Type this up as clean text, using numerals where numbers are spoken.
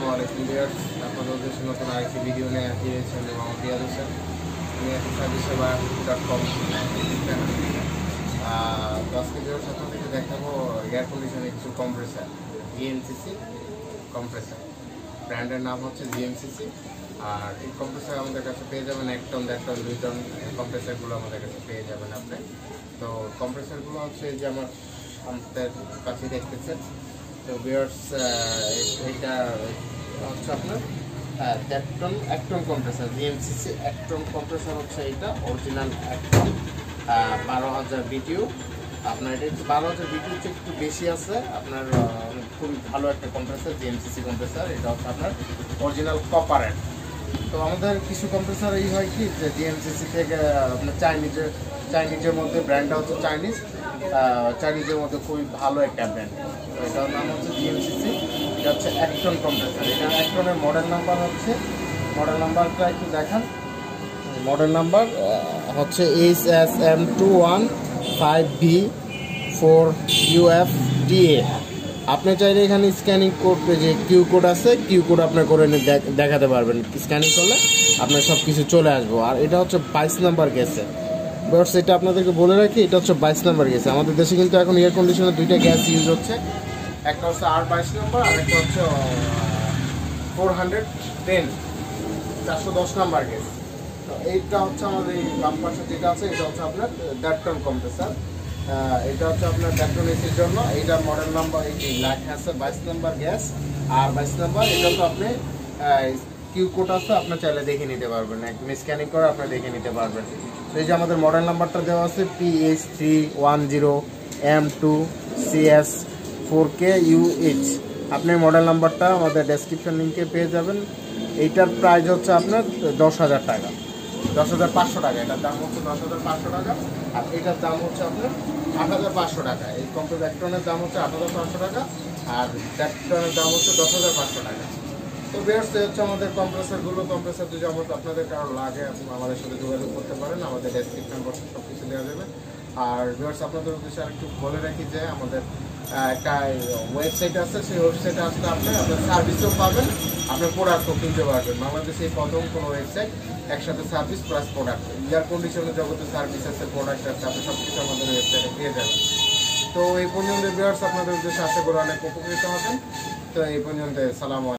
আসসালামু আলাইকুম ভিউয়ার্স, আপনাদের উদ্দেশ্যে নতুন আরেকটি ভিডিও নিয়ে হাজির হয়েছি আমি মোহাম্মদ রিয়াদ হোসেন। আমি এখন সার্ভিসসেবা.com তো আজকে ভিউয়ার্স আপনাদেরকে দেখাবো এয়ার কন্ডিশনের কিছু কম্প্রেসার, জিএমসিসি কম্প্রেসার। ব্র্যান্ডের নাম হচ্ছে জিএমসিসি। আর এই কম্প্রেসার আমাদের কাছে পেয়ে যাবেন 1 টন 1.5 টন 2 টন কম্প্রেসারগুলো আমাদের কাছে পেয়ে যাবেন আপনি। তো কম্প্রেসারগুলো হচ্ছে যে আমার আমাদের কাছে দেখতেছেন। তো ভিউয়ার্স এটা হচ্ছে আপনার 1 টন কম্প্রেসার, জিএমসিসি 1 টন কম্প্রেসার হচ্ছে এটা অরিজিনাল 1 টন 12,000 বিটিউ। আপনার এটা 12,000 বিটিউ হচ্ছে একটু বেশি আছে আপনার, খুবই ভালো একটা কম্প্রেসার জিএমসিসি কম্প্রেসার। এটা হচ্ছে আপনার অরিজিনাল কপারের। তো আমাদের কিছু কম্প্রেসার এই হয় কি যে জিএমসিসি থেকে আপনার চাইনিজের মধ্যে ব্র্যান্ডটা হচ্ছে চাইনিজের মধ্যে খুবই ভালো একটা ব্র্যান্ড। তো এটার নাম হচ্ছে জিএমসিসি। এটা হচ্ছে 1 টন কম্প্রেসার। এটা 1 টনের মডেল নাম্বারটা একটু দেখান। মডেল নাম্বার হচ্ছে HSM215B4UFDA। আপনি চাইলে এখানে স্ক্যানিং করতে যে কিউ কোড আছে, কিউ কোড আপনি করে দেখাতে পারবেন। স্ক্যানিং করলে আপনার সব কিছু চলে আসবো। আর এটা হচ্ছে 22 নাম্বার গেছে। বাট এটা আপনাদেরকে বলে রাখি, এটা হচ্ছে 22 নাম্বার গেছে। আমাদের দেশে কিন্তু এখন এয়ার কন্ডিশনের 2টা গ্যাস ইউজ হচ্ছে। একটা হচ্ছে R22 নাম্বার আর একটা হচ্ছে 410 নাম্বার গ্যাস। তো এইটা হচ্ছে আমাদের এই বাম পাশে যেটা আছে এটা হচ্ছে আপনার 1.5 টন কম্প্রেসার। এটা হচ্ছে আপনার 1.5 টন এসির জন্য। এইটার মডেল নাম্বার এই লেখা আছে 22 নাম্বার গ্যাস আর 22 নাম্বার। এটা তো আপনি কিউ কোড আছে, আপনি চাইলে দেখে নিতে পারবেন, একদম স্ক্যানিং করে আপনি দেখে নিতে পারবেন। তো এই যে আমাদের মডেল নাম্বারটা দেওয়া আছে PH310CS4KUH। আপনি মডেল নাম্বারটা আমাদের ডেসক্রিপশন লিঙ্কে পেয়ে যাবেন। এইটার প্রাইস হচ্ছে আপনার 10,000 টাকা, 10,500 টাকা। এটার দাম হচ্ছে 10,500 টাকা আর এটার দাম হচ্ছে আপনার 8,500 টাকা। এই কম্প্রেসার 1 টনের দাম হচ্ছে 8,500 টাকা আর 1.5 টনের দাম হচ্ছে 10,500 টাকা। তো ভিউয়ার্স হচ্ছে আমাদের কম্প্রেসার যদি আপনাদের কারো লাগে আমাদের সাথে যোগাযোগ করতে পারেন। আমাদের ডেসক্রিপশন বক্সে সব কিছু দেওয়া যাবে। আর ভিউয়ার্স আপনাদের উদ্দেশ্যে আরেকটু বলে রাখি যে আমাদের একটা ওয়েবসাইট আছে, সেই ওয়েবসাইটে আসলে আপনার সার্ভিসও পাবেন, আপনার প্রোডাক্টও কিনতে পারবেন। বাংলাদেশে এই প্রথম কোনো ওয়েবসাইট একসাথে সার্ভিস প্লাস প্রোডাক্ট, এয়ার কন্ডিশনের জগতে সার্ভিস আছে, প্রোডাক্ট আছে, আপনি সব কিছু আমাদের ওয়েবসাইটে পেয়ে যাবেন। তো এই পর্যন্ত ভিউয়ার্স আপনাদের উদ্দেশ্যে আশা করি অনেক উপকৃত হবেন। তো এই পর্যন্ত সালাম।